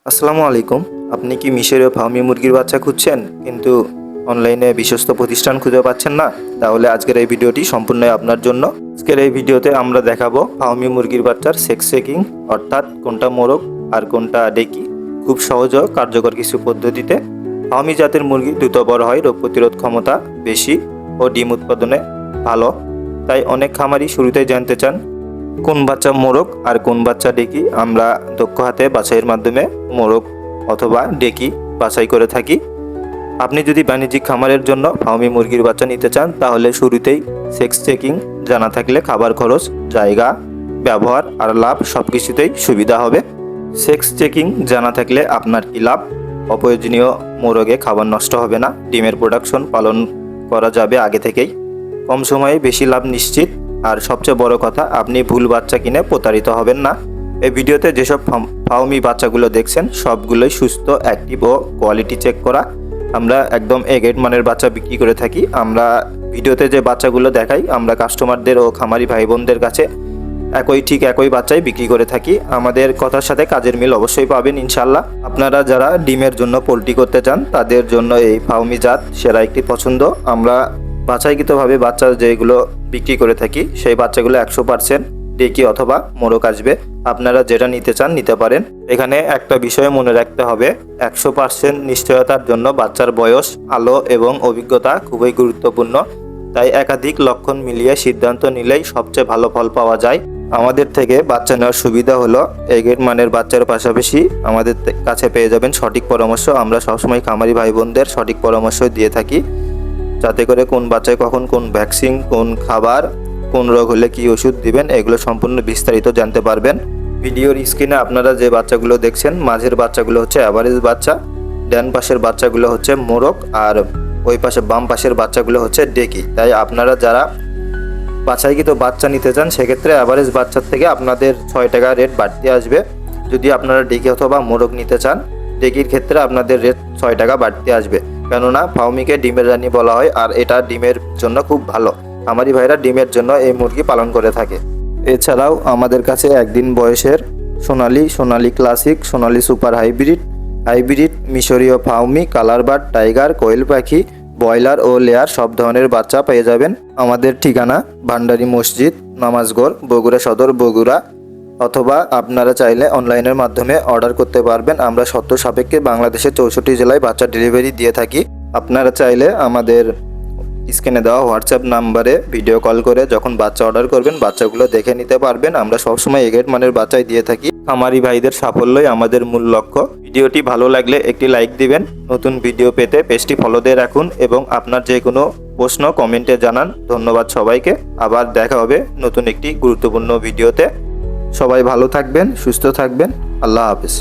আসসালামু আলাইকুম। আপনি কি মিশরীয় ফার্মি মুরগির বাচ্চা খুঁজছেন কিন্তু অনলাইনে বিশ্বস্ত প্রতিষ্ঠান খুঁজে পাচ্ছেন না? তাহলে আজকের এই ভিডিওটি সম্পূর্ণই আপনার জন্য। আজকের এই ভিডিওতে আমরা দেখাবো ফার্মি মুরগির বাচ্চার সেক্স চেকিং, অর্থাৎ কোনটা মোরগ আর কোনটা ডেকি, খুব সহজ ও কার্যকর কিছু পদ্ধতিতে। ফার্মি জাতের মুরগি দ্রুত বড় হয়, রোগ প্রতিরোধ ক্ষমতা বেশি ও ডিম উৎপাদনে ভালো। তাই অনেক খামারি শুরুতেই জানতে চান কোন বাচ্চা মোরগ আর কোন বাচ্চা ডেকি। আমরা দক্ষ হাতে বাছাইয়ের মাধ্যমে মোরগ অথবা ডেকি বাছাই করে থাকি। আপনি যদি বাণিজ্যিক খামারের জন্য ফার্মি মুরগির বাচ্চা নিতে চান তাহলে শুরুতেই সেক্স চেকিং জানা থাকলে খাবার খরচ, জায়গা, ব্যবহার আর লাভ সব কিছুতেই সুবিধা হবে। সেক্স চেকিং জানা থাকলে আপনার কি লাভ? অপ্রয়োজনীয় মোরগে খাবার নষ্ট হবে না, ডিমের প্রোডাকশন পালন করা যাবে আগে থেকেই, কম সময়ে বেশি লাভ নিশ্চিত। আর সবচেয়ে বড় কথা, আপনি ভুল বাচ্চা কিনে প্রতারিত হবেন না। এই ভিডিওতে যেসব ফার্মি বাচ্চাগুলো দেখছেন সবগুলোই সুস্থ, অ্যাক্টিভ ও কোয়ালিটি চেক করা। আমরা একদম এ গ্রেড মানের বাচ্চা বিক্রি করে থাকি। আমরা ভিডিওতে যে বাচ্চাগুলো দেখাই আমরা কাস্টমারদের ও খামারি ভাই বোনদের কাছে একই বাচ্চাই বিক্রি করে থাকি। আমাদের কথার সাথে কাজের মিল অবশ্যই পাবেন ইনশাল্লাহ। আপনারা যারা ডিমের জন্য পোলট্রি করতে চান তাদের জন্য এই ফার্মি জাত সেরা একটি পছন্দ। আমরা বাছাইকৃতভাবে বাচ্চা যেগুলো বিক্রি করে থাকি সেই বাচ্চাগুলো 100% ডেকি অথবা মোরগ আসবে। আপনারা যেটা নিতে চান নিতে পারেন। এখানে একটা বিষয় মনে রাখতে হবে, 100% নিশ্চয়তার জন্য বাচ্চার বয়স, আলো এবং অভিজ্ঞতা খুবই গুরুত্বপূর্ণ। তাই একাধিক লক্ষণ মিলিয়ে সিদ্ধান্ত নিলেই সবচেয়ে ভালো ফল পাওয়া যায়। আমাদের থেকে বাচ্চা নেওয়ার সুবিধা হলো এ গ্রেড মানের বাচ্চার পাশাপাশি আমাদের কাছে পেয়ে যাবেন সঠিক পরামর্শ। আমরা সবসময় খামারি ভাই বোনদের সঠিক পরামর্শ দিয়ে থাকি, যাতে করে কোন বাচ্চায় কখন কোন ভ্যাকসিন, কোন খাবার, কোন রোগ হলে কি ওষুধ দিবেন এগুলো সম্পূর্ণ বিস্তারিত জানতে পারবেন। ভিডিওর স্ক্রিনে আপনারা যে বাচ্চাগুলো দেখছেন, মাঝের বাচ্চাগুলো হচ্ছে অ্যাভারেজ বাচ্চা, ডান পাশের বাচ্চাগুলো হচ্ছে মোরগ আর ওই পাশে বাম পাশের বাচ্চাগুলো হচ্ছে ডেকি। তাই আপনারা যারা বাছাইকৃত বাচ্চা নিতে চান সেক্ষেত্রে অ্যাভারেজ বাচ্চার থেকে আপনাদের 6 টাকা রেট বাড়তি আসবে। যদি আপনারা ডেকি অথবা মোরগ নিতে চান, ডেকির ক্ষেত্রে আপনাদের রেট 6 টাকা বাড়তি আসবে। কেননা ফার্মিকে ডিমের রানী বলা হয় আর এটা ডিমের জন্য খুব ভালো। আমারই ভাইরা ডিমের জন্য এই মুরগি পালন করে থাকে। এছাড়াও আমাদের কাছে একদিন বয়সের সোনালী ক্লাসিক, সোনালী সুপার হাইব্রিড মিশরীয় ফার্মি, কালার বার্ড, টাইগার, কোয়েল পাখি, ব্রয়লার ও লেয়ার সব ধরনের বাচ্চা পেয়ে যাবেন। আমাদের ঠিকানা ভান্ডারি মসজিদ, নামাজগড়, বগুড়া সদর, বগুড়া। অথবা আপনারা চাইলে অনলাইনের মাধ্যমে অর্ডার করতে পারবেন। আমরা শর্ত সাপেক্ষে বাংলাদেশের 64 জেলায় বাচ্চা ডেলিভারি দিয়ে থাকি। আপনারা চাইলে আমাদের স্ক্রিনে দেওয়া হোয়াটসঅ্যাপ নাম্বারে ভিডিও কল করে যখন বাচ্চা অর্ডার করবেন বাচ্চাগুলো দেখে নিতে পারবেন। আমরা সবসময় এ গ্রেড মানের বাচ্চাই দিয়ে থাকি। খামারি ভাইদের সাফল্যই আমাদের মূল লক্ষ্য। ভিডিওটি ভালো লাগলে একটি লাইক দিবেন। নতুন ভিডিও পেতে পেজটি ফলো দিয়ে রাখুন এবং আপনার যে কোনো প্রশ্ন কমেন্টে জানান। ধন্যবাদ সবাইকে। আবার দেখা হবে নতুন একটি গুরুত্বপূর্ণ ভিডিওতে। সবাই ভালো থাকবেন, সুস্থ থাকবেন। আল্লাহ হাফেজ।